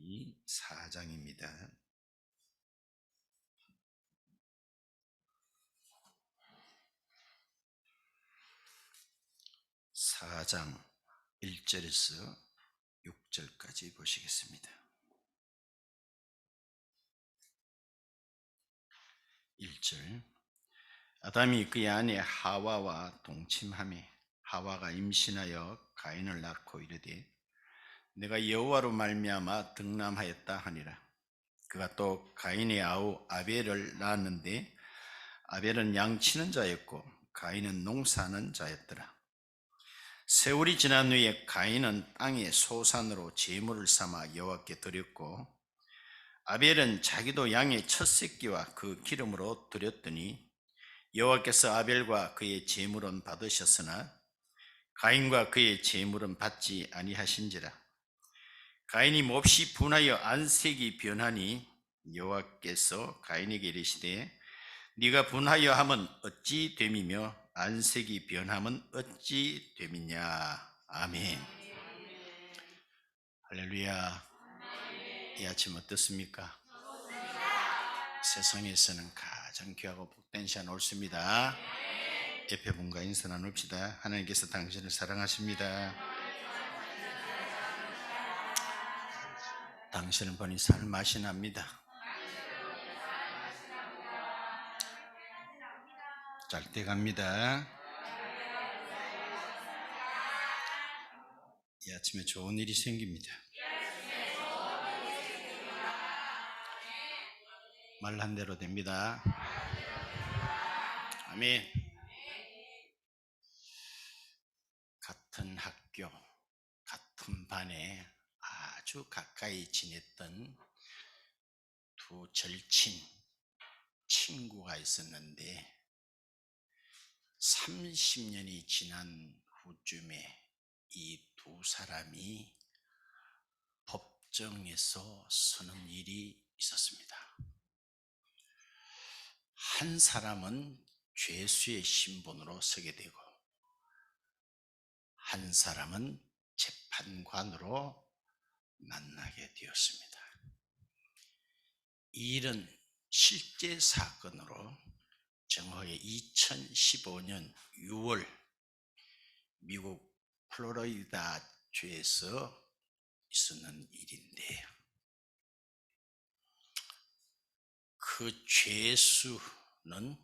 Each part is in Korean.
사도행전이 4장입니다. 4장 1절에서 6절까지 보시겠습니다. 1절. 아담이 그의 아내 하와와 동침하매 하와가 임신하여 가인을 낳고 이르되 내가 여호와로 말미암아 득남하였다 하니라. 그가 또 가인의 아우 아벨을 낳았는데 아벨은 양치는 자였고 가인은 농사하는 자였더라. 세월이 지난 후에 가인은 땅의 소산으로 제물을 삼아 여호와께 드렸고 아벨은 자기도 양의 첫 새끼와 그 기름으로 드렸더니 여호와께서 아벨과 그의 제물은 받으셨으나 가인과 그의 제물은 받지 아니하신지라. 가인이 몹시 분하여 안색이 변하니 여호와께서 가인에게 이르시되 네가 분하여 함은 어찌 됨이며 안색이 변함은 어찌 됨이냐. 아멘. 할렐루야. 이 아침 어떻습니까? 세상에서는 가장 귀하고 복된 시간 옳습니다. 옆에 분과 인사 나눕시다. 하나님께서 당신을 사랑하십니다. 당신을 보니 살맛이 납니다. 잘 때 갑니다. 이 아침에 좋은 일이 생깁니다. 말한 대로 됩니다. 아멘. 같은 학교, 같은 반에 아주 가까이 지냈던 두 절친 친구가 있었는데 30년이 지난 후쯤에 이 두 사람이 법정에서 서는 일이 있었습니다. 한 사람은 죄수의 신분으로 서게 되고 한 사람은 재판관으로 만나게 되었습니다. 이 일은 실제 사건으로 정확하게 2015년 6월 미국 플로리다 주에서 있었는 일인데 그 죄수는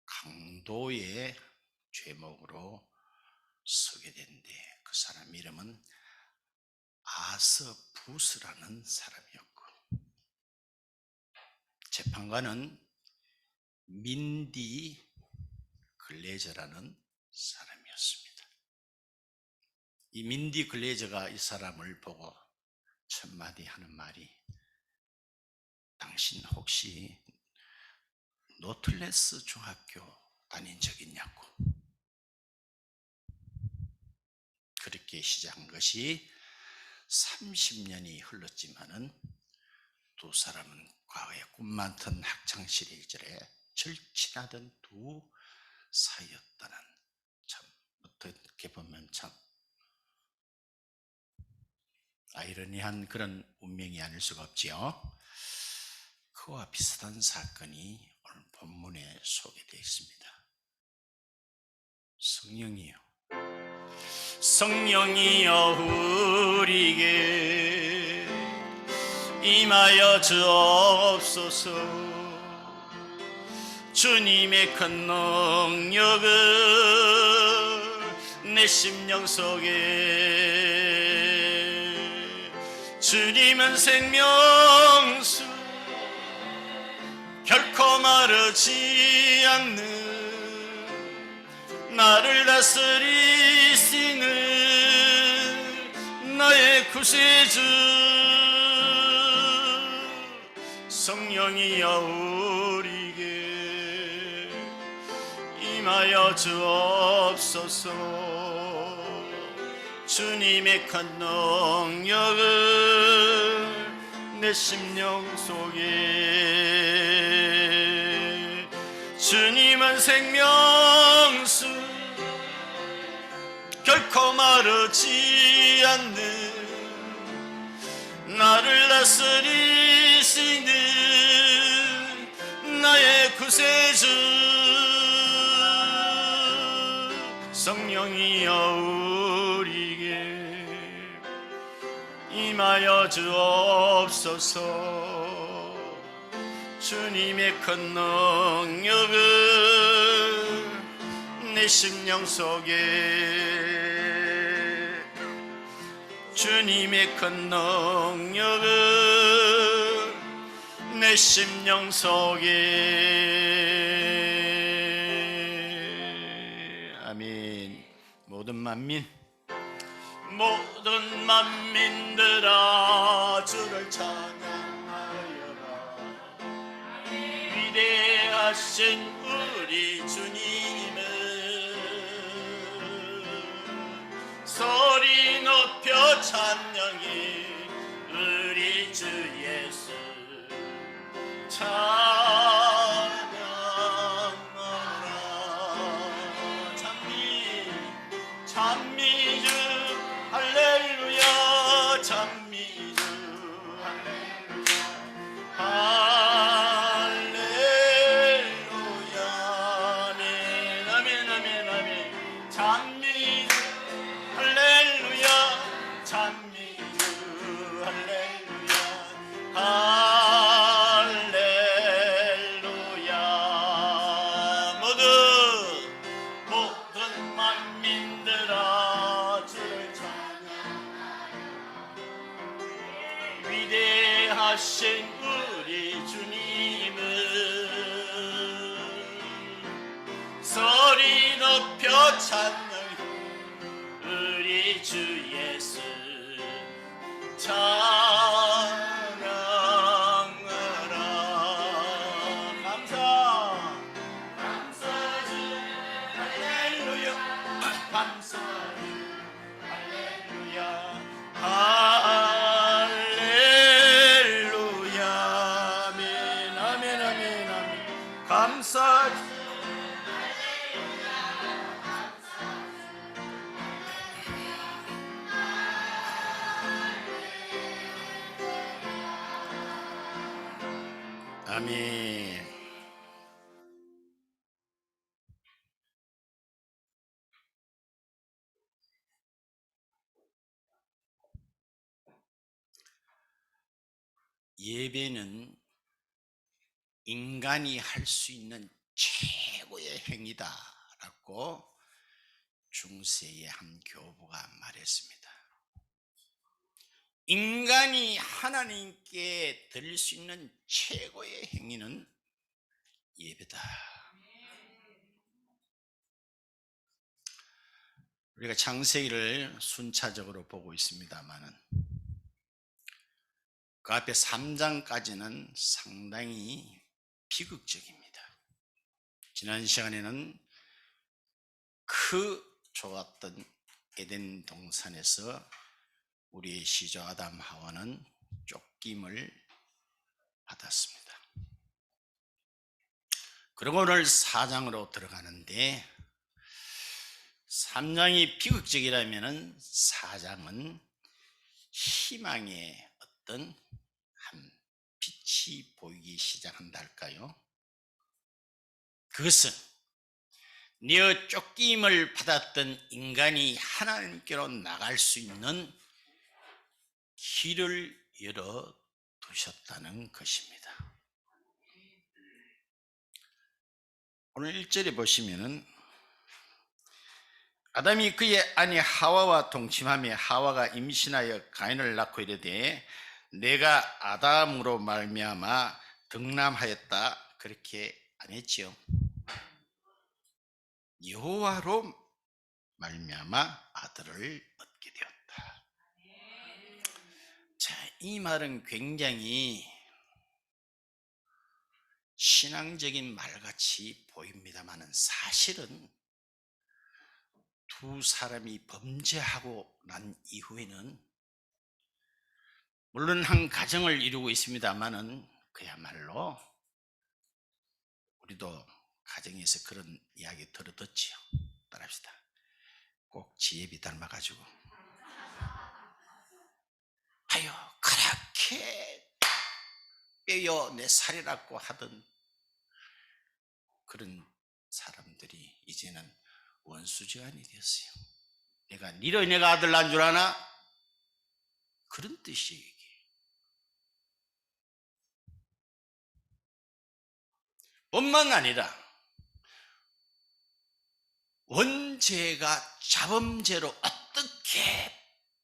강도의 죄목으로 서게 된데 그 사람 이름은 아서 부스라는 사람이었고 재판관은 민디 글래저라는 사람이었습니다. 이 민디 글래저가 이 사람을 보고 첫 마디 하는 말이 당신 혹시 노틀레스 중학교 다닌 적 있냐고. 그렇게 시작한 것이 30년이 흘렀지만은 두 사람은 과거에 꿈 많던 학창시절에 절친하던 두 사이였다는 참 어떻게 보면 참 아이러니한 그런 운명이 아닐 수가 없지요. 그와 비슷한 사건이 오늘 본문에 소개되어 있습니다. 성령이여 우리에게 임하여 주옵소서. 주님의 큰 능력을 내 심령 속에 주님은 생명수 결코 마르지 않는 나를 다스리시는 나의 구세주 성령이여 우리에게 임하여 주옵소서. 주님의 큰 능력을 내 심령 속에 주님은 생명수 결코 마르지 않는 나를 다스리시는 나의 구세주 성령이여 우리에게 임하여 주옵소서. 주님의 큰 능력을 내 심령 속에, 주님의 큰 능력을 내 심령 속에. 아멘. 모든 만민들아 주를 찬양하여라. 위대하신 우리 주님을 소리 높여 찬양해. 우리 주 예수 찬양하라. 찬미주 할렐루야. 찬미주 할렐루야. 아멘 아멘 아멘 아멘. 찬미주 할렐루야. 찬미주 할렐루야. 할렐루야. 모든 만민들아 주를 찬양하여. 위대하신 우리 주님을 소리 높여 찬양해. 우리 주 예수 찬양하라. 감사주 할렐루야. 감사주 할렐루야. 할렐루야. 아멘 아멘 아멘 아멘. 감사주 아멘. 예배는 인간이 할 수 있는 최고의 행위다라고 중세의 한 교부가 말했습니다. 인간이 하나님께 드릴 수 있는 최고의 행위는 예배다. 우리가 창세기를 순차적으로 보고 있습니다만은 그 앞에 3장까지는 상당히 비극적입니다. 지난 시간에는 그 좋았던 에덴 동산에서 우리의 시조 아담 하와는 쫓김을 받았습니다. 그리고 오늘 4장으로 들어가는데 3장이 비극적이라면 4장은 희망의 어떤 한 빛이 보이기 시작한다 할까요? 그것은 내 쫓김을 받았던 인간이 하나님께로 나갈 수 있는 길을 열어 두셨다는 것입니다. 오늘 1절에 보시면은 아담이 그의 아내 하와와 동침하며 하와가 임신하여 가인을 낳고 이르되 내가 아담으로 말미암아 득남하였다 그렇게 안 했지요. 여호와로 말미암아 아들을 얻게 되었다. 자, 이 말은 굉장히 신앙적인 말같이 보입니다만 사실은 두 사람이 범죄하고 난 이후에는 물론 한 가정을 이루고 있습니다만은 그야말로 우리도 가정에서 그런 이야기 들어듣지요. 따라합시다. 꼭 지혜비 닮아가지고 아유 가라 빼요 내 살이라고 하던 그런 사람들이 이제는 원수지간이 되었어요. 내가 니를 내가 아들 난 줄 아나? 그런 뜻이에요. 이게. 뿐만 아니라 원죄가 자범죄로 어떻게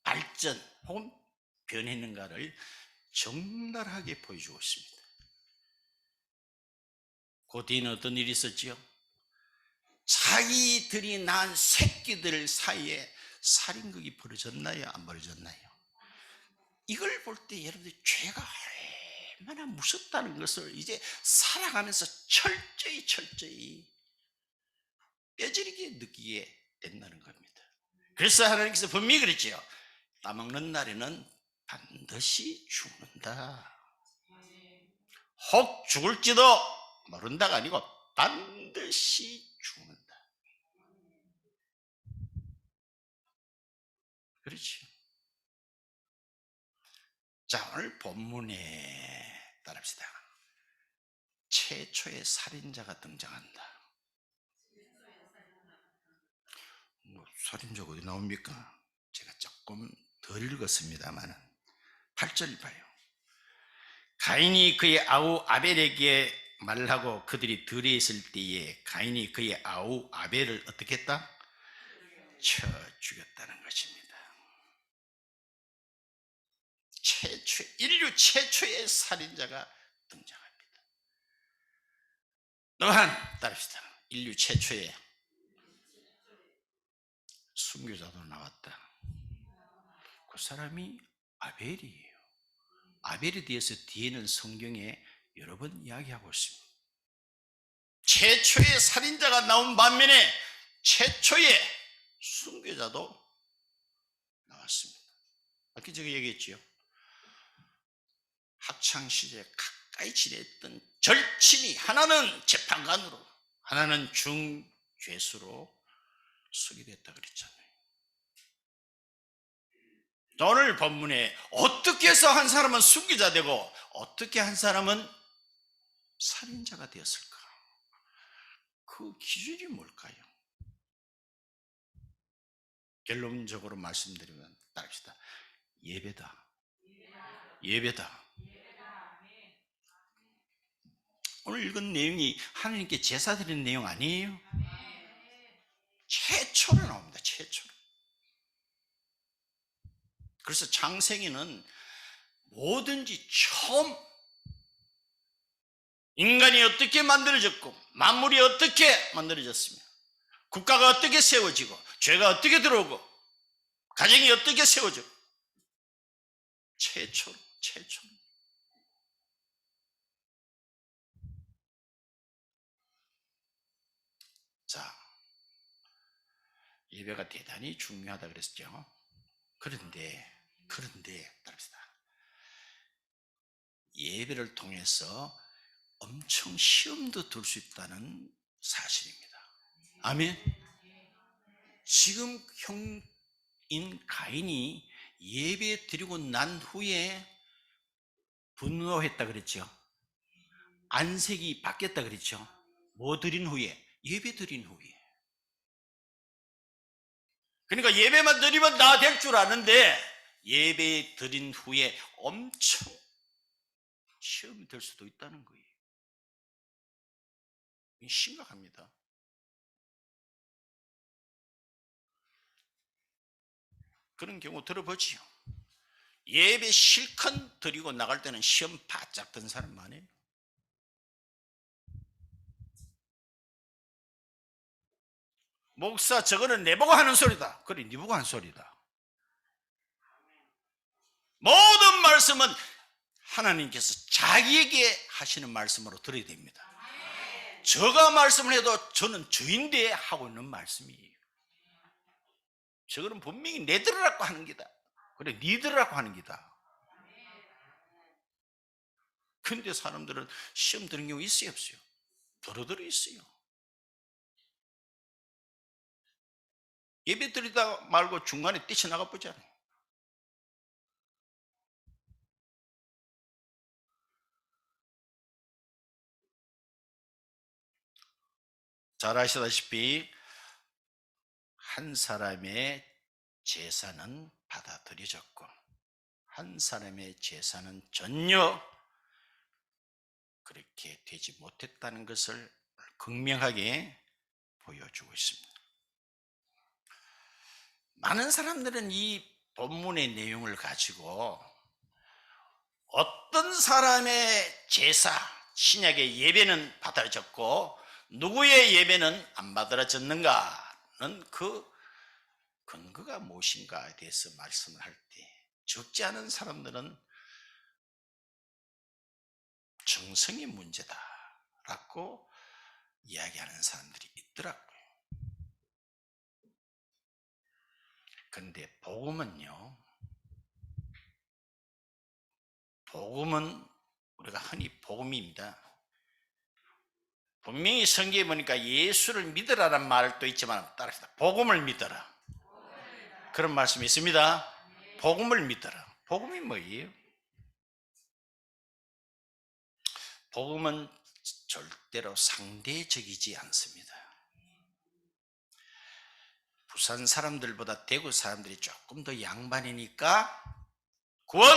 발전 혹은 변했는가를 적나라하게 보여주고 있습니다. 그 뒤에는 어떤 일이 있었지요? 자기들이 낳은 새끼들 사이에 살인극이 벌어졌나요? 안 벌어졌나요? 이걸 볼 때 여러분들이 죄가 얼마나 무섭다는 것을 이제 살아가면서 철저히 뼈저리게 느끼게 된다는 겁니다. 그래서 하나님께서 분명히 그랬지요. 따먹는 날에는 반드시 죽는다. 혹 죽을지도 모른다가 아니고 반드시 죽는다. 그렇죠. 자, 오늘 본문에 따릅시다. 최초의 살인자가 등장한다. 살인자가 어디 나옵니까? 제가 조금 덜 읽었습니다만 8절 봐요. 가인이 그의 아우 아벨에게 말을 하고 그들이 들에 있을 때에 가인이 그의 아우 아벨을 어떻게 했다? 쳐 죽였다는 것입니다. 인류 최초의 살인자가 등장합니다. 또한 따릅시다. 인류 최초의 순교자도 나왔다. 그 사람이 아벨이에요. 아벨에 대해서 뒤에는 성경에 여러 번 이야기하고 있습니다. 최초의 살인자가 나온 반면에 최초의 순교자도 나왔습니다. 아까 제가 얘기했죠. 학창시절에 가까이 지냈던 절친이 하나는 재판관으로 하나는 중죄수로 수기됐다 그랬잖아요. 오늘 본문에 어떻게 해서 한 사람은 순교자 되고 어떻게 한 사람은 살인자가 되었을까? 그 기준이 뭘까요? 결론적으로 말씀드리면 따릅시다. 예배다. 예배다. 오늘 읽은 내용이 하나님께 제사 드리는 내용 아니에요? 최초로 나옵니다. 최초로. 그래서 창세기는 뭐든지 처음 인간이 어떻게 만들어졌고 만물이 어떻게 만들어졌으며 국가가 어떻게 세워지고 죄가 어떻게 들어오고 가정이 어떻게 세워지고 최초로. 자, 예배가 대단히 중요하다 그랬죠. 그런데 따릅시다. 예배를 통해서 엄청 시험도 들 수 있다는 사실입니다. 아멘. 지금 형인 가인이 예배 드리고 난 후에 분노했다 그랬죠. 안색이 바뀌었다 그랬죠. 뭐 드린 후에? 예배 드린 후에. 그러니까 예배만 드리면 다 될 줄 아는데 예배 드린 후에 엄청 시험이 될 수도 있다는 거예요. 심각합니다. 그런 경우 들어보지요. 예배 실컷 드리고 나갈 때는 시험 바짝 든 사람 많아요. 목사 저거는 내 보고 하는 소리다. 그래 네 보고 하는 소리다. 모든 말씀은 하나님께서 자기에게 하시는 말씀으로 들어야 됩니다. 저가 말씀을 해도 저는 저인데 하고 있는 말씀이에요. 저거는 분명히 내 들으라고 하는 기다. 그래 네 들으라고 하는 기다. 근데 사람들은 시험 드는 경우 있어요 없어요? 더러더러 있어요. 예배 드리다 말고 중간에 뛰쳐나가 보잖아요. 잘 아시다시피 한 사람의 제사는 받아들여졌고 한 사람의 제사는 전혀 그렇게 되지 못했다는 것을 극명하게 보여주고 있습니다. 많은 사람들은 이 본문의 내용을 가지고 어떤 사람의 제사, 신약의 예배는 받아졌고 누구의 예배는 안 받아졌는가는 그 근거가 무엇인가에 대해서 말씀을 할 때 적지 않은 사람들은 정성이 문제다라고 이야기하는 사람들이 있더라고요. 그런데 복음은 우리가 흔히 복음입니다. 분명히 성경에 보니까 예수를 믿으라는 말도 있지만 따라서 복음을 믿어라 그런 말씀이 있습니다. 복음을 믿어라. 복음이 뭐예요? 복음은 절대로 상대적이지 않습니다. 부산 사람들보다 대구 사람들이 조금 더 양반이니까 구원?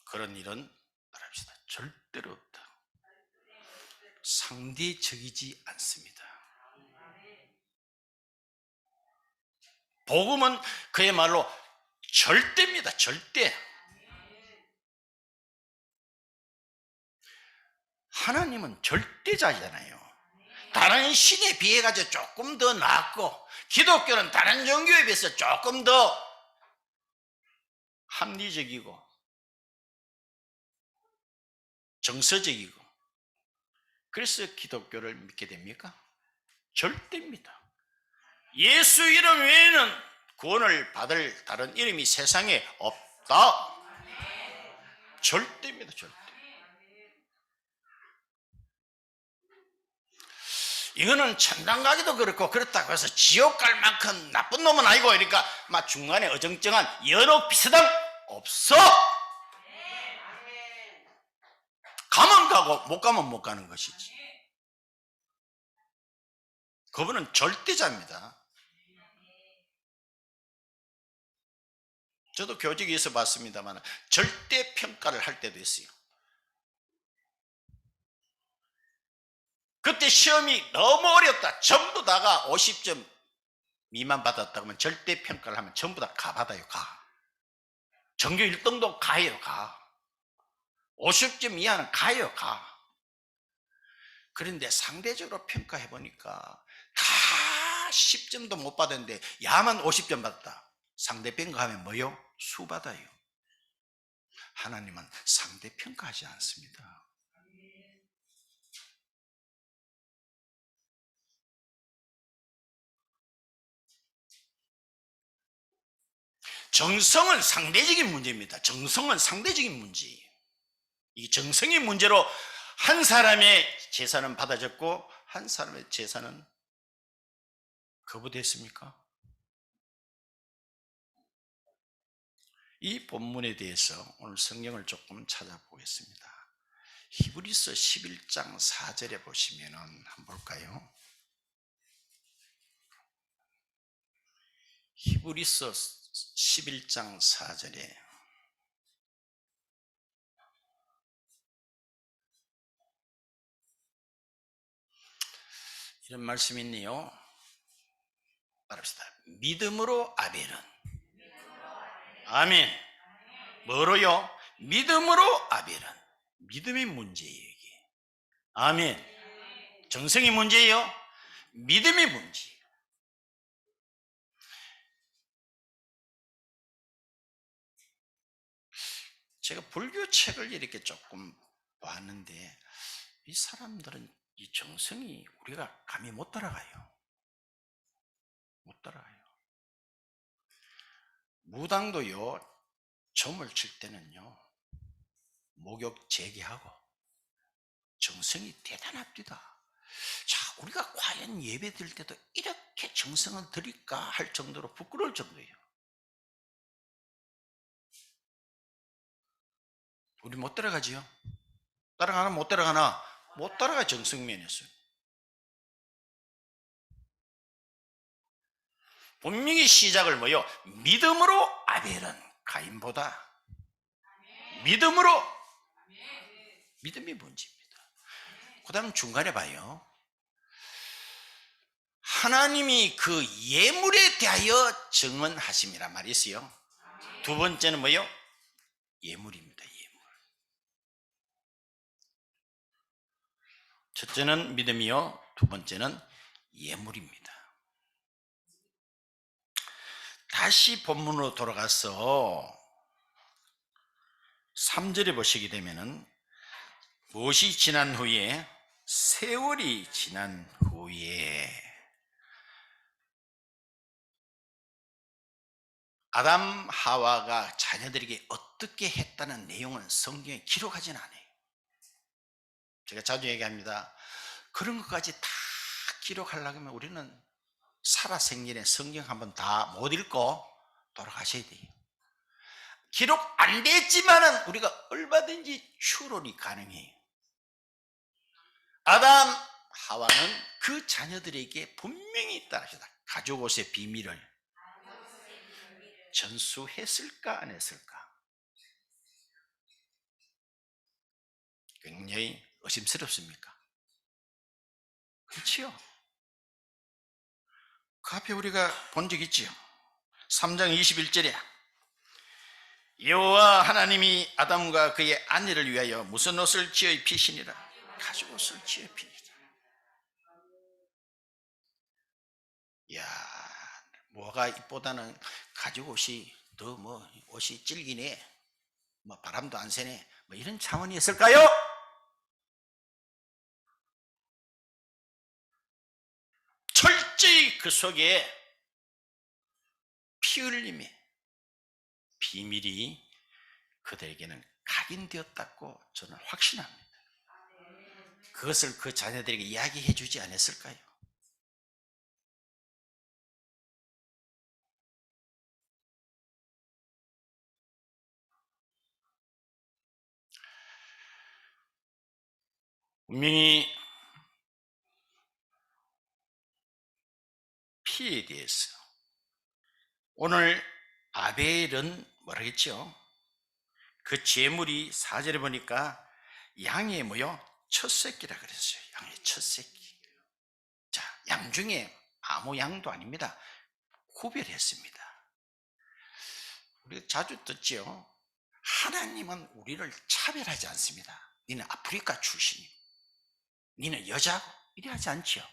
그런 일은 말합시다. 절대로 없다. 상대적이지 않습니다. 복음은 그야말로 절대입니다. 절대. 하나님은 절대자잖아요. 다른 신에 비해 가지고 조금 더 낫고 기독교는 다른 종교에 비해서 조금 더 합리적이고 정서적이고 그래서 기독교를 믿게 됩니까? 절대입니다. 예수 이름 외에는 구원을 받을 다른 이름이 세상에 없다. 절대입니다. 절대. 이거는 천당 가기도 그렇고 그렇다고 해서 지옥 갈 만큼 나쁜 놈은 아니고 그러니까 막 중간에 어정쩡한 여러 비슷한 없어. 가면 가고 못 가면 못 가는 것이지. 그분은 절대자입니다. 저도 교직에서 봤습니다만 절대 평가를 할 때도 있어요. 그때 시험이 너무 어렵다. 전부 다가 50점 미만 받았다 그러면 절대 평가를 하면 전부 다 가 받아요. 가. 전교 1등도 가요. 가. 50점 이하는 가요. 가. 그런데 상대적으로 평가해 보니까 다 10점도 못 받았는데 야만 50점 받았다. 상대 평가하면 뭐요? 수 받아요. 하나님은 상대 평가하지 않습니다. 정성은 상대적인 문제입니다. 정성은 상대적인 문제예요. 이 정성의 문제로 한 사람의 제사는 받아졌고 한 사람의 제사는 거부됐습니까? 이 본문에 대해서 오늘 성경을 조금 찾아보겠습니다. 히브리서 11장 4절에 보시면 한번 볼까요? 히브리서 11장 4절에 이런 말씀이 있네요. 말합시다. 믿음으로 아벨은 아멘. 뭐로요? 믿음으로 아벨은 믿음의 문제예요. 이게 아멘. 정성이 문제예요? 믿음이 문제예요. 제가 불교 책을 이렇게 조금 봤는데 이 사람들은 이 정성이 우리가 감히 못 따라가요. 못 따라가요. 무당도요, 점을 칠 때는요, 목욕 재기하고 정성이 대단합니다. 자, 우리가 과연 예배 드릴 때도 이렇게 정성을 드릴까 할 정도로 부끄러울 정도예요. 우리 못 따라가지요? 따라가나 못 따라가나? 못 따라가 정성면에서. 분명히 시작을 뭐요? 믿음으로 아벨은 가인보다 믿음으로 믿음이 문제입니다. 그 다음 중간에 봐요. 하나님이 그 예물에 대하여 증언하심이란 말이 있어요. 두 번째는 뭐요? 예물입니다. 예물. 첫째는 믿음이요, 두 번째는 예물입니다. 다시 본문으로 돌아가서 3절에 보시게 되면은 무엇이 지난 후에, 세월이 지난 후에 아담 하와가 자녀들에게 어떻게 했다는 내용은 성경에 기록하진 않아요. 제가 자주 얘기합니다. 그런 것까지 다 기록하려고 하면 우리는 살아생전에 성경 한번 다 못 읽고 돌아가셔야 돼요. 기록 안 됐지만은 우리가 얼마든지 추론이 가능해요. 아담 하와는 그 자녀들에게 분명히 따라하셨다. 가족 옷의 비밀을 전수했을까 안 했을까? 굉장히 의심스럽습니까? 그렇지요. 그 앞에 우리가 본 적 있지요. 3장 21절에 여호와 하나님이 아담과 그의 아내를 위하여 무슨 옷을 지어 입히시니라? 가죽 옷을 지어 입히니라. 야, 뭐가 이보다는 가죽 옷이 더 뭐 옷이 질기네, 뭐 바람도 안 새네, 뭐 이런 차원이었을까요? 철저히 그 속에 피 흘림의 비밀이 그들에게는 각인되었다고 저는 확신합니다. 그것을 그 자녀들에게 이야기해 주지 않았을까요? 분명히 피에 대해서 오늘 아벨은 뭐라 했죠? 그 제물이 4절에 보니까 양의 뭐요? 첫 새끼라 그랬어요. 양의 첫 새끼. 자, 양 중에 아무 양도 아닙니다. 구별했습니다. 우리가 자주 듣죠. 하나님은 우리를 차별하지 않습니다. 니는 아프리카 출신이고 니는 여자고 이래 하지 않죠.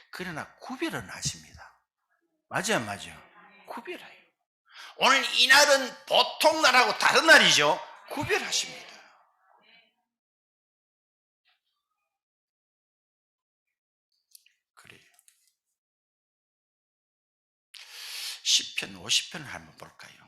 그러나 구별은 하십니다. 맞아요, 맞아요. 구별해요. 오늘 이날은 보통 날하고 다른 날이죠. 구별하십니다. 그래요. 시편 50편을 한번 볼까요?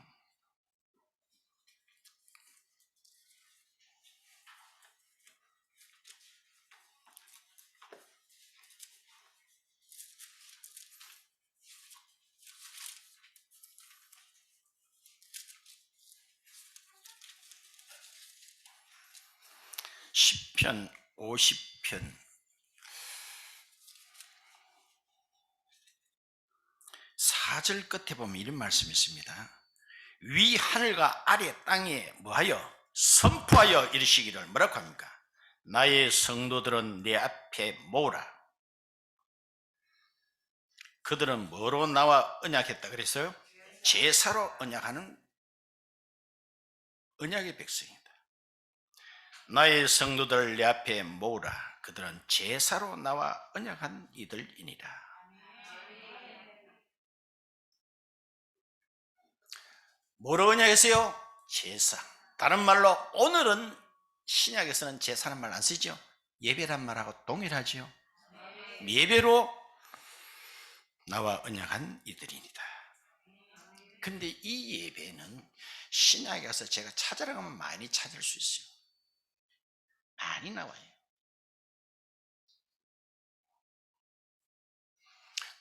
시편 50편 4절 끝에 보면 이런 말씀이 있습니다. 위 하늘과 아래 땅에 뭐하여 선포하여 이르시기를, 뭐라고 합니까? 나의 성도들은 내 앞에 모으라. 그들은 뭐로 나와 언약했다 그랬어요? 제사로 언약하는 언약의 백성이다. 나의 성도들 내 앞에 모으라. 그들은 제사로 나와 언약한 이들이니라. 뭐로 언약했어요? 제사. 다른 말로 오늘은 신약에서는 제사는 말 안 쓰죠. 예배란 말하고 동일하죠. 예배로 나와 언약한 이들이니다. 근데 이 예배는 신약에 가서 제가 찾으러 가면 많이 찾을 수 있어요. 많이 나와요.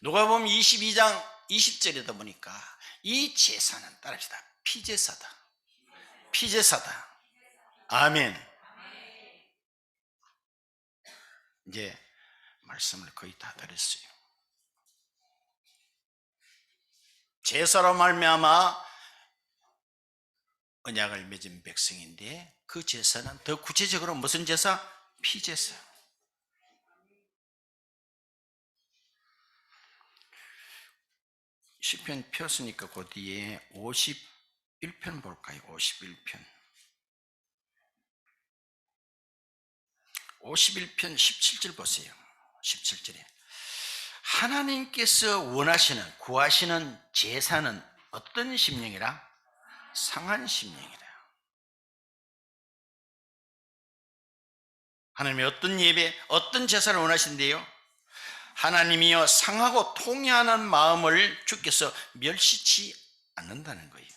누가복음 22장 20절에다 보니까 이 제사는 따라합시다. 피제사다. 피제사다. 아멘. 이제 말씀을 거의 다 드렸어요. 제사로 말미암아 언약을 맺은 백성인데, 그 제사는 더 구체적으로 무슨 제사? 피제사. 시편 폈으니까 그 뒤에 51편 볼까요? 51편 17절 보세요. 17절에 하나님께서 원하시는, 구하시는 제사는 어떤 심령이라? 상한 심령이라. 하나님이 어떤 예배, 어떤 제사를 원하신대요? 하나님이여 상하고 통회하는 마음을 주께서 멸시치 않는다는 거예요.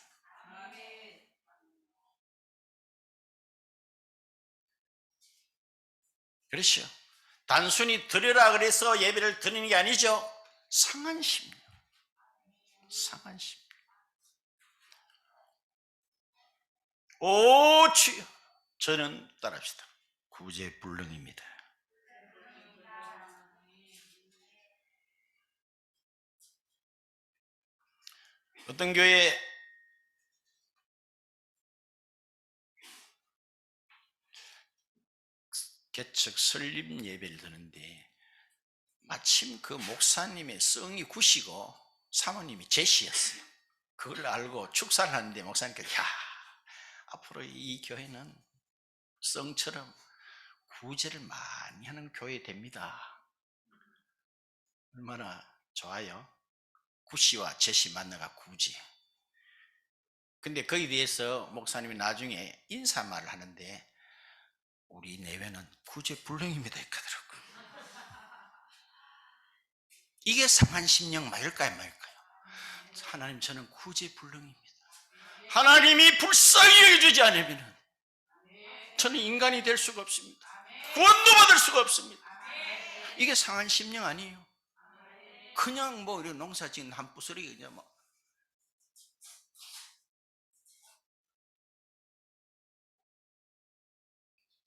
그렇죠. 단순히 드려라 그래서 예배를 드리는 게 아니죠. 상한 심령, 상한 심령. 오 주여, 저는 따라합시다. 구제불능입니다. 어떤 교회 개척 설립 예배를 드는데 마침 그 목사님의 성이 구시고 사모님이 제시였어요. 그걸 알고 축사를 하는데 목사님께서, 야, 앞으로 이 교회는 성처럼 구제를 많이 하는 교회 됩니다. 얼마나 좋아요. 구시와 제시 만나가 구제. 근데 거기에 대해서 목사님이 나중에 인사말을 하는데, 우리 내외는 구제불능입니다 하더라고요. 이게 상한 심령 맞을까요, 말까요? 하나님, 저는 구제불능입니다. 하나님이 불쌍히 여겨주지 않으면 저는 인간이 될 수가 없습니다. 구원도 받을 수가 없습니다. 이게 상한 심령 아니에요. 그냥 뭐 이런 농사 지은 한 부스러기 그냥 뭐.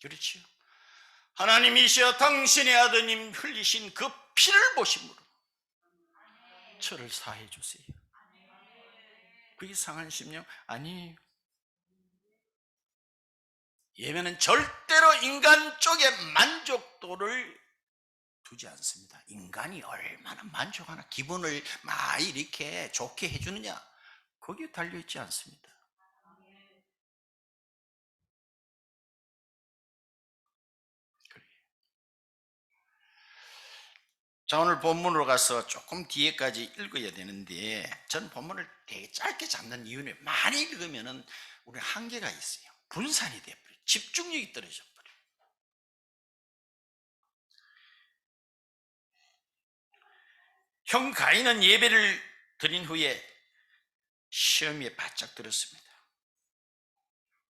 그렇죠. 하나님이시여 당신의 아드님 흘리신 그 피를 보심으로 저를 사해 주세요. 그게 상한 심령 아니에요. 예배는 절대로 인간 쪽에 만족도를 두지 않습니다. 인간이 얼마나 만족하나, 기분을 많이 이렇게 좋게 해주느냐, 거기에 달려있지 않습니다. 자, 오늘 본문으로 가서 조금 뒤에까지 읽어야 되는데, 전 본문을 되게 짧게 잡는 이유는, 많이 읽으면 우리 한계가 있어요. 분산이 돼버려요. 집중력이 떨어져 버려요. 형 가인은 예배를 드린 후에 시험에 바짝 들었습니다.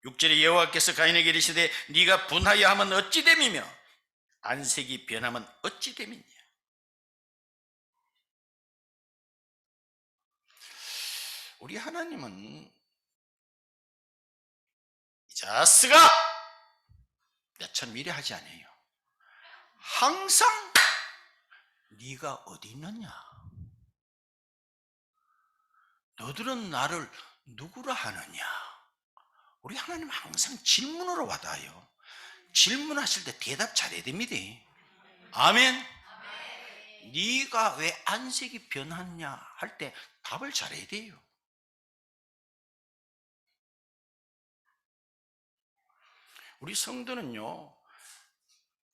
6절에 여호와께서 가인에게 이르시되 네가 분하여 하면 어찌 됨이며 안색이 변하면 어찌 됨이냐. 우리 하나님은 이 자스가 나처럼 이래 하지 않아요. 항상 네가 어디 있느냐, 너들은 나를 누구라 하느냐. 우리 하나님 항상 질문으로 와닿아요. 질문하실 때 대답 잘해야 됩니다. 아멘. 네가 왜 안색이 변했냐 할 때 답을 잘해야 돼요. 우리 성도는요,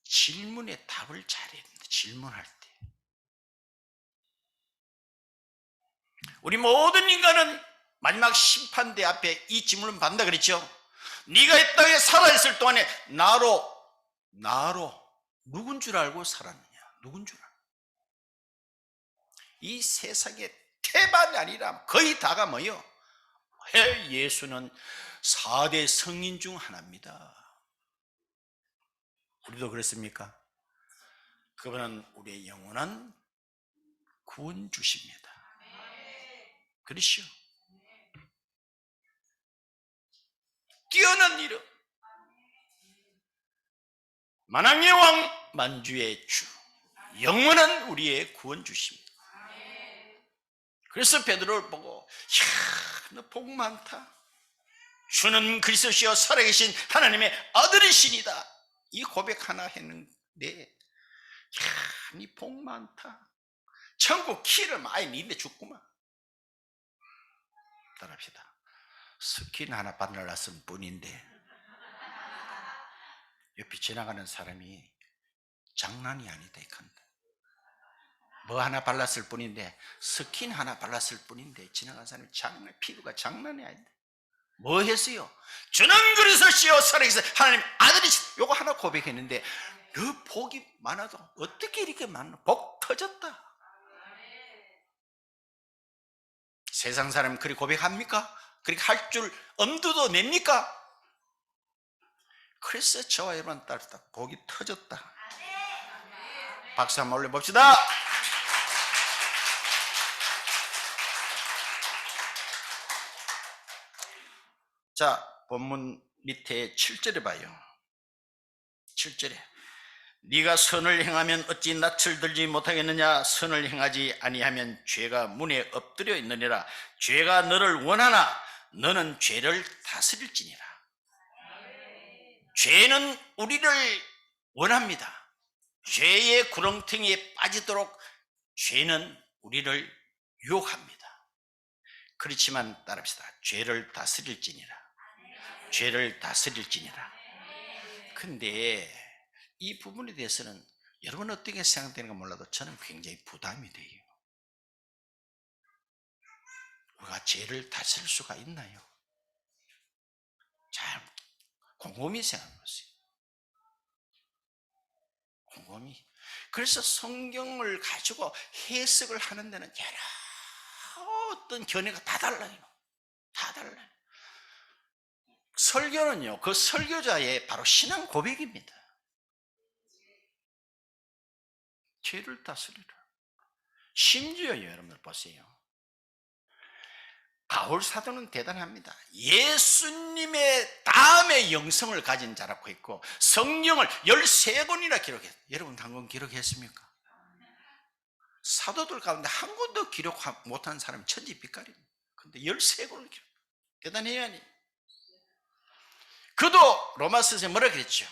질문에 답을 잘해야 됩니다. 질문할 때. 우리 모든 인간은 마지막 심판대 앞에 이 질문을 받는다 그랬죠. 네가 이 땅에 살아있을 동안에 나로 누군 줄 알고 살았느냐, 누군 줄 알고. 이 세상의 태반이 아니라 거의 다가 뭐요? 예수는 4대 성인 중 하나입니다. 우리도 그렇습니까? 그분은 우리의 영원한 구원 주십니다. 그렇죠? 뛰어난 이름, 만왕의 왕, 만주의 주, 영원한 우리의 구원 주십니다. 그래서 베드로를 보고 야, 너 복 많다. 주는 그리스도시요 살아계신 하나님의 아들이시니다. 이 고백 하나 했는데 야, 니 복 많다. 천국 키를 많이 니네 줬구만. 따라합시다. 스킨 하나 발랐을 뿐인데 옆에 지나가는 사람이 장난이 아니다 이칸다. 뭐 하나 발랐을 뿐인데, 스킨 하나 발랐을 뿐인데 지나가는 사람이 피부가 장난이 아니다. 뭐 했어요? 주는 그리스도시요 살아계신 하나님 아들이시. 요거 하나 고백했는데 너 복이 많아도 어떻게 이렇게 많아? 복 터졌다. 세상 사람 그리 고백합니까? 그렇게 할 줄 엄두도 냅니까? 그래서 저와 여러분 따르다 복이 터졌다. 박수 한번 올려봅시다. 자, 본문 밑에 7절에 봐요. 7절에 네가 선을 행하면 어찌 낯을 들지 못하겠느냐? 선을 행하지 아니하면 죄가 문에 엎드려 있느니라. 죄가 너를 원하나 너는 죄를 다스릴지니라. 죄는 우리를 원합니다. 죄의 구렁텅이에 빠지도록 죄는 우리를 유혹합니다. 그렇지만 따릅시다. 죄를 다스릴지니라. 죄를 다스릴지니라. 근데 이 부분에 대해서는 여러분 어떻게 생각되는가 몰라도 저는 굉장히 부담이 돼요. 우리가 죄를 다스릴 수가 있나요? 잘 곰곰이 생각해보세요. 곰곰이. 그래서 성경을 가지고 해석을 하는 데는 여러 어떤 견해가 다 달라요. 다 달라요. 설교는요, 그 설교자의 바로 신앙 고백입니다. 죄를 다스리라. 심지어요, 여러분들 보세요. 바울 사도는 대단합니다. 예수님의 다음에 영성을 가진 자라고 했고 성경을 13권이나 기록했어요. 여러분 한 권 기록했습니까? 사도들 가운데 한 권도 기록 못한 사람이 천지빛깔입니다. 근데 13권을 기록. 대단해요, 아니? 그도 로마서에 뭐라 그랬죠?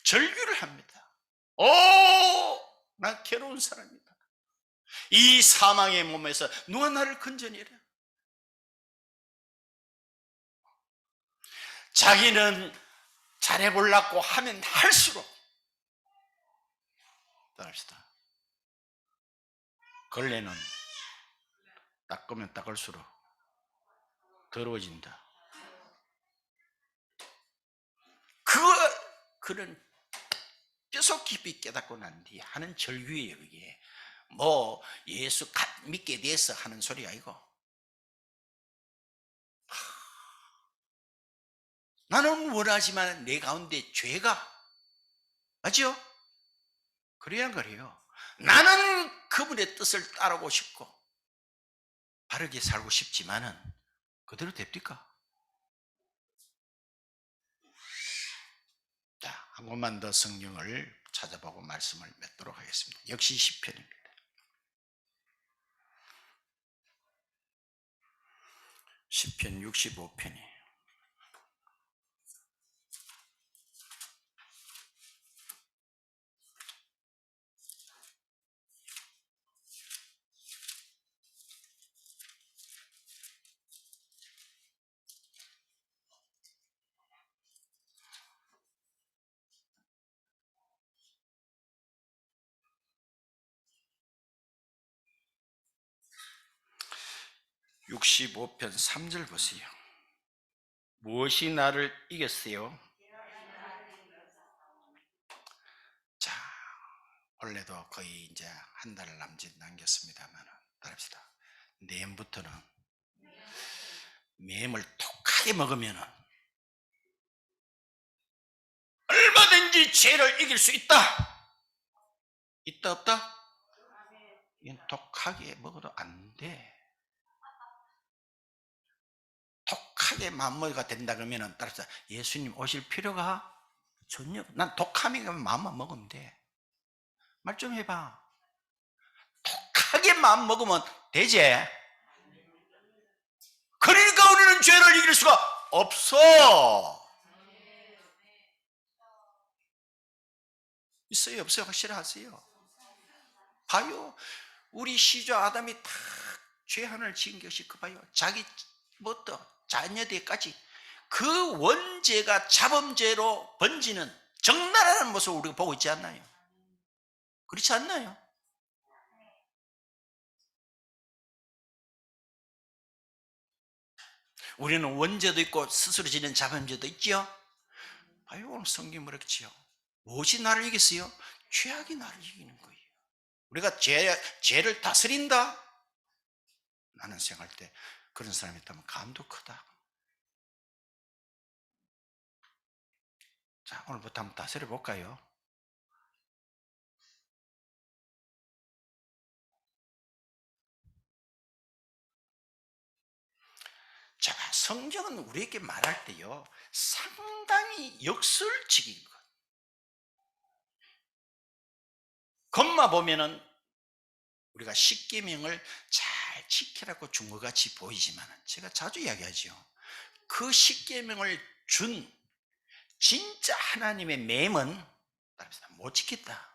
절규를 합니다. 오, 나 괴로운 사람이다. 이 사망의 몸에서 누가 나를 건져내랴? 자기는 잘해보려고 하면 할수록, 따릅시다. 걸레는 닦으면 닦을수록 더러워진다. 그런 뼈속 깊이 깨닫고 난 뒤에 하는 절규예요. 이게 뭐 예수 믿게 돼서 하는 소리가 아니고, 나는 원하지만 내 가운데 죄가, 맞죠? 그래야 그래요. 나는 그분의 뜻을 따르고 싶고 바르게 살고 싶지만은 그대로 됩니까? 자, 한 권만 더 성경을 찾아보고 말씀을 맺도록 하겠습니다. 역시 시편입니다. 시편 65편이에요. (65편) 3절 보세요. 무엇이 나를 이겼어요? 자, 원래도 거의 이제 한 달 남짓 남겼습니다만 따릅시다. 내일부터는 뱀을 독하게 먹으면 얼마든지 죄를 이길 수 있다. 있다 없다? 이건 독하게 먹어도 안 돼. 독하게 마음먹이가 된다 그러면 따라서 예수님 오실 필요가 전혀. 난 독함이 마음만 먹으면 돼. 말 좀 해봐. 하게 마음 먹으면 되지. 그러니까 우리는 죄를 이길 수가 없어. 있어요, 없어요? 확실하세요? 봐요. 우리 시조 아담이 다 죄 하나를 지은 것이 그 봐요. 자기 뭐또 자녀들까지 그 원죄가 자범죄로 번지는 적나라한 모습을 우리가 보고 있지 않나요? 그렇지 않나요? 우리는 원죄도 있고 스스로 지는 자범죄도 있죠. 봐요, 오늘 성경이 뭐랬지요? 무엇이 나를 이겼어요? 죄악이 나를 이기는 거예요. 우리가 죄를 다스린다? 나는 생각할 때 그런 사람이 있다면 감도 크다. 자, 오늘부터 한번 다스려 볼까요? 자, 성경은 우리에게 말할 때요, 상당히 역설적인 것. 겉만 보면은 우리가 십계명을 잘 지키라고 준 것 같이 보이지만, 제가 자주 이야기하죠. 그 십계명을 준 진짜 하나님의 맴은 못 지킨다.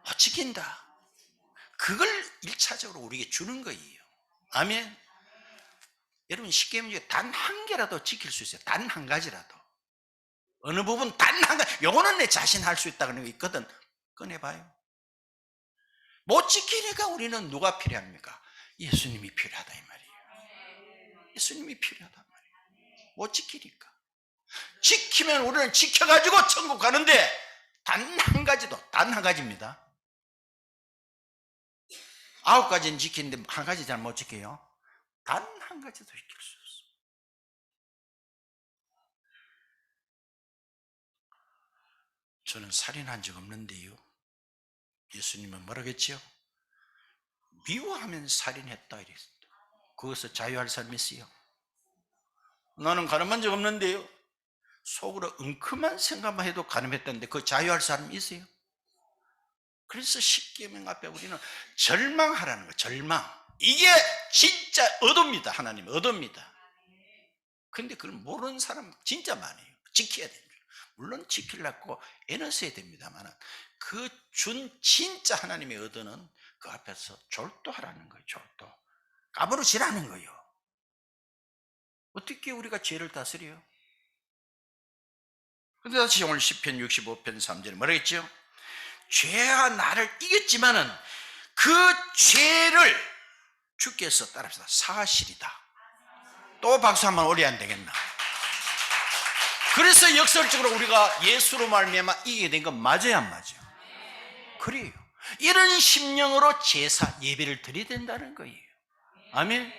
못 지킨다. 그걸 1차적으로 우리에게 주는 거예요. 아멘. 여러분, 십계명 중에 단 한 개라도 지킬 수 있어요. 단 한 가지라도. 어느 부분 단 한 가지, 요거는 내 자신 할 수 있다 그런 거 있거든. 꺼내봐요. 못 지키니까 우리는 누가 필요합니까? 예수님이 필요하다 이 말이에요. 예수님이 필요하다 말이에요. 못 지키니까. 지키면 우리는 지켜가지고 천국 가는데 단 한 가지도, 단 한 가지입니다. 9가지는 지키는데 한 가지 잘 못 지켜요. 단 한 가지도 지킬 수 없어요. 저는 살인한 적 없는데요. 예수님은 뭐라겠죠? 미워하면 살인했다 이랬습니다. 그것을 자유할 사람이 있어요? 나는 가늠한 적 없는데요. 속으로 엉큼한 생각만 해도 가늠했다는데 그 자유할 사람이 있어요? 그래서 십계명 앞에 우리는 절망하라는 거예요. 절망. 이게 진짜 의도입니다. 하나님 의도입니다. 근데 그걸 모르는 사람 진짜 많아요. 지켜야 됩니다. 물론 지키려고 애는 써야 됩니다만 그 준 진짜 하나님의 의도는 그 앞에서 졸도하라는 거예요. 졸도. 까무러지라는 거예요. 어떻게 우리가 죄를 다스려요? 근데 다시 오늘 시편 65편 3절에 뭐라 했죠? 죄가 나를 이겼지만은 그 죄를 주께서 따라합시다. 사실이다. 또 박수 한번 올려야 안 되겠나? 그래서 역설적으로 우리가 예수로 말미암아 이기게 된 건 맞아요, 안 맞아요? 그래요. 이런 심령으로 제사 예배를 드려야 된다는 거예요. 아멘.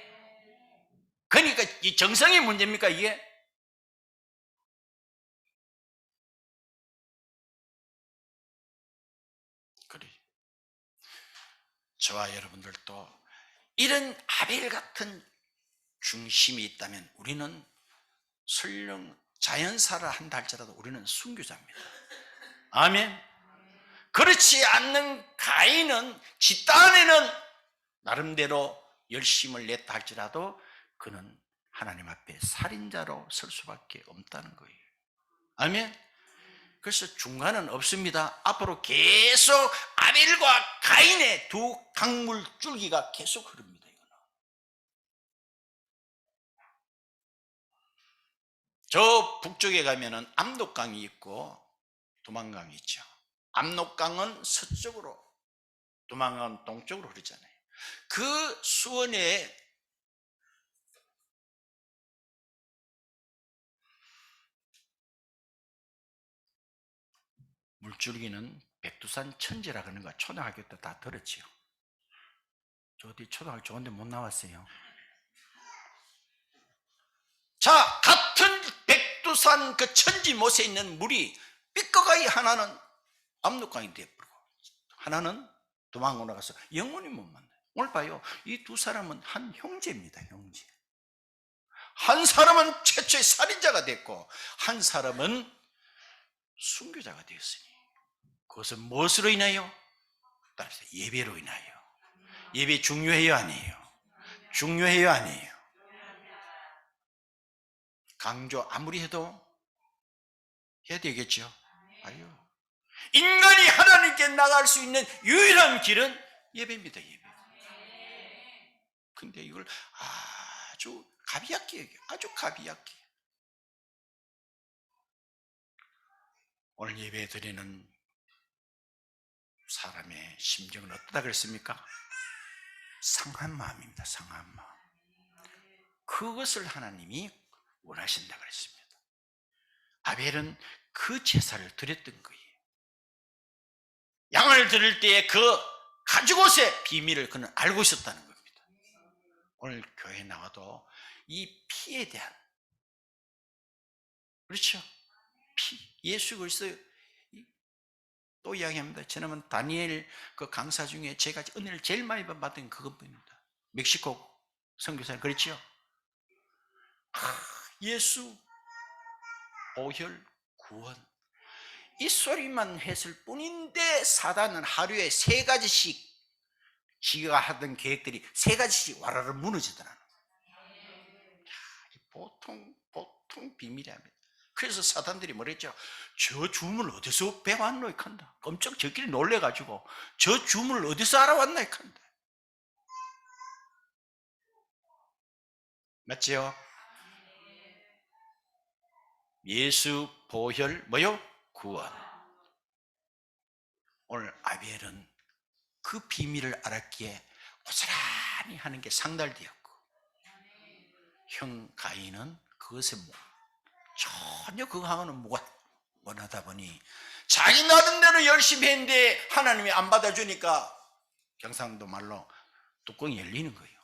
그러니까 이 정성이 문제입니까 이게? 그래. 저와 여러분들도 이런 아벨 같은 중심이 있다면 우리는 설령 자연사를 한다 할지라도 우리는 순교자입니다. 아멘. 그렇지 않는 가인은 지 딴에는 나름대로 열심을 냈다 할지라도 그는 하나님 앞에 살인자로 설 수밖에 없다는 거예요. 아멘. 그래서 중간은 없습니다. 앞으로 계속 아벨과 가인의 두 강물 줄기가 계속 흐릅니다. 이거는. 저 북쪽에 가면은 압록강이 있고 두만강이 있죠. 압록강은 서쪽으로, 두만강은 동쪽으로 흐르잖아요. 그 수원에 물줄기는 백두산 천지라 그러는 거 초등학교 때 다 들었지요. 저 어디 초등학교 좋은데 못 나왔어요. 자, 같은 백두산 그 천지 못에 있는 물이 삐꺼가이 하나는 압록강이 되어버리고 하나는 도망으로 가서 영원히 못 만나요. 오늘 봐요. 이 두 사람은 한 형제입니다. 형제. 한 사람은 최초의 살인자가 됐고 한 사람은 순교자가 되었으니 그것은 무엇으로 인하여? 따라서 예배로 인하여. 예배 중요해요, 아니에요? 중요해요, 아니에요? 강조 아무리 해도 해야 되겠죠? 아니요. 인간이 하나님께 나갈 수 있는 유일한 길은 예배입니다, 예배. 근데 이걸 아주 가비약게 여겨요. 아주 가비약게. 오늘 예배 드리는 사람의 심정은 어떠다 그랬습니까? 상한 마음입니다. 상한 마음. 그것을 하나님이 원하신다 그랬습니다. 아벨은 그 제사를 드렸던 거예요. 양을 드릴 때에 그 가죽옷의 비밀을 그는 알고 있었다는 겁니다. 오늘 교회 나와도 이 피에 대한, 그렇죠? 피, 예수 그리스도. 또 이야기합니다. 저는 다니엘 그 강사 중에 제가 은혜를 제일 많이 받은 그것뿐입니다. 멕시코 선교사님, 그렇죠? 예수, 보혈, 구원, 이 소리만 했을 뿐인데 사단은 하루에 3가지씩 지가 하던 계획들이 3가지씩 와라라 무너지더라는 보통 비밀이랍니다. 그래서 사단들이 뭐랬죠? 저 주문을 어디서 배워왔노? 이칸다. 엄청 저끼리 놀래가지고 저 주문을 어디서 알아왔나? 이칸다. 맞지요? 예수, 보혈, 뭐요? 구원. 오늘 아벨은 그 비밀을 알았기에 고스란히 하는 게 상달되었고, 형 가인은 그것에 전혀 그거하고는 무관하다 보니 자기 나름대로 열심히 했는데 하나님이 안 받아주니까 경상도 말로 뚜껑이 열리는 거예요.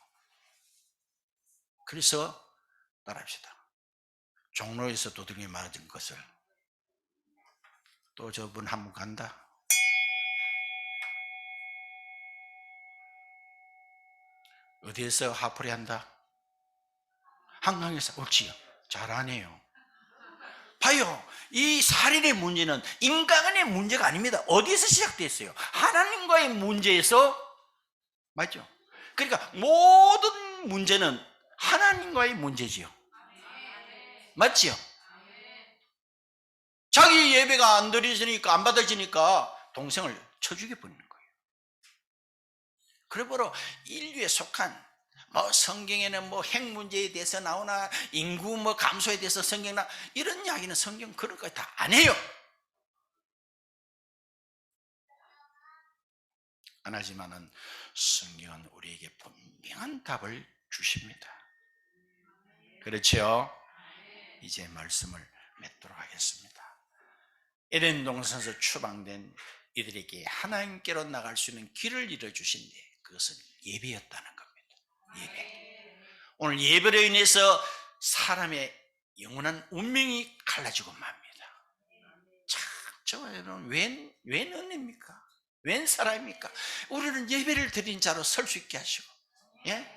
그래서 따라합시다. 종로에서 도둑이 맞은 것을 또 저분 한번 간다. 어디에서 화풀이 한다? 한강에서. 옳지요. 잘하네요. 봐요. 이 살인의 문제는 인간의 문제가 아닙니다. 어디에서 시작됐어요? 하나님과의 문제에서. 맞죠? 그러니까 모든 문제는 하나님과의 문제지요. 맞지요? 자기 예배가 안 드려지니까, 안 받아지니까 동생을 쳐 죽여버리는 거예요. 그러므로 인류에 속한 성경에는 핵 문제에 대해서 나오나 인구 감소에 대해서 성경 나 이런 이야기는 성경 그런 거 다 안 해요. 안 하지만은 성경은 우리에게 분명한 답을 주십니다. 그렇죠? 이제 말씀을 맺도록 하겠습니다. 에덴 동산에서 추방된 이들에게 하나님께로 나갈 수 있는 길을 열어주신데 그것은 예배였다는 겁니다. 예배. 오늘 예배로 인해서 사람의 영원한 운명이 갈라지고 맙니다. 참, 저는 웬 은혜입니까? 웬 사람입니까? 우리는 예배를 드린 자로 설 수 있게 하시고, 예?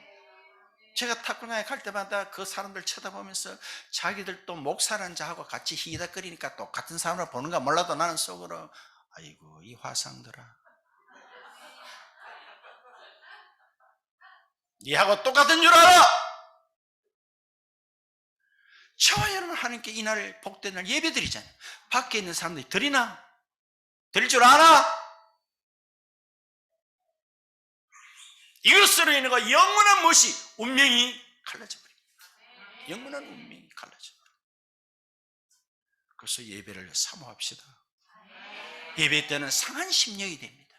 제가 탁구나에 갈 때마다 그 사람들 쳐다보면서 자기들 또 목사라는 자하고 같이 히덕거리니까 똑같은 사람을 보는가 몰라도 나는 속으로 아이고 이 화상들아, 니하고 똑같은 줄 알아. 저와 여러분 하나님께 이날 복된 날 예배 드리잖아요. 밖에 있는 사람들이 드리나? 드릴 줄 아나? 이것으로 인해 영원한 무엇이 운명이 갈라져 버립니다. 영원한 운명이 갈라져 버립니다. 그래서 예배를 사모합시다. 예배 때는 상한 심령이 됩니다.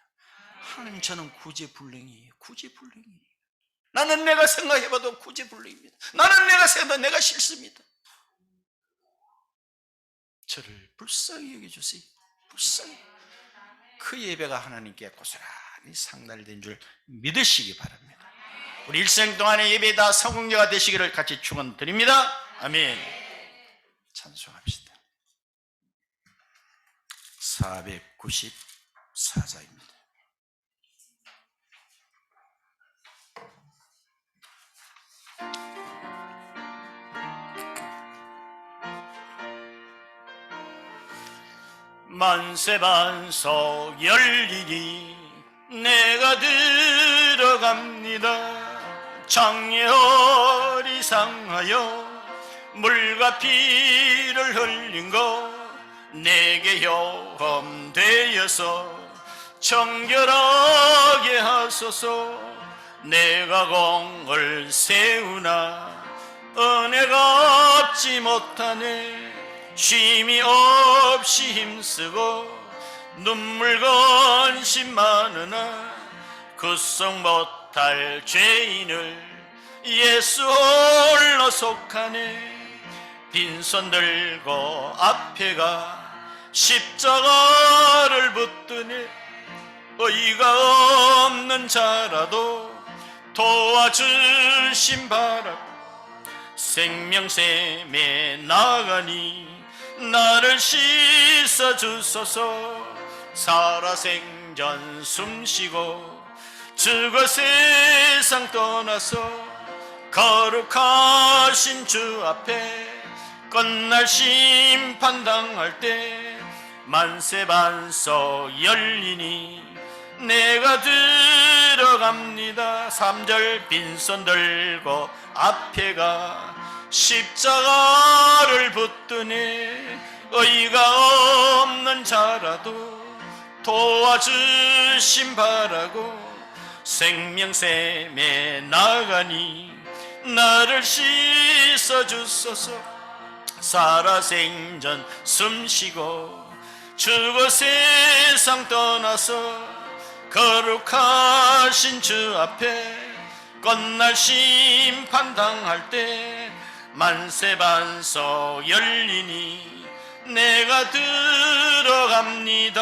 하나님, 저는 구제불능이에요. 구제불능이에요. 나는 내가 생각해봐도 구제불능입니다. 나는 내가 생각해도 내가 싫습니다. 저를 불쌍히 여겨주세요. 불쌍히. 그 예배가 하나님께 고스란히 상달된 줄 믿으시기 바랍니다. 우리 일생 동안의 예배 다 성공자가 되시기를 같이 축원드립니다. 아멘. 찬송합시다. 494자입니다. 만세반석 열리니 내가 들어갑니다. 장애 어리상하여 물과 피를 흘린 것 내게 혈험되어서 정결하게 하소서. 내가 공을 세우나 은혜가 없지 못하네. 쉼이 없이 힘쓰고 눈물 건심 많으나 구속 못할 죄인을 예수 홀로 속하네. 빈손 들고 앞에 가 십자가를 붙드네. 의가 없는 자라도 도와주심 바라. 생명샘에 나가니 나를 씻어주소서. 살아생전 숨쉬고 죽어 세상 떠나서 거룩하신 주 앞에 끝날 심판당할 때 만세반석 열리니 내가 들어갑니다. 3절 빈손 들고 앞에 가 십자가를 붙드네. 의가 없는 자라도 도와주심 바라고 생명샘에 나가니 나를 씻어주소서. 살아생전 숨쉬고 죽어 세상 떠나서 거룩하신 주 앞에 끝날 심판당할 때 만세반석 열리니 내가 들어갑니다.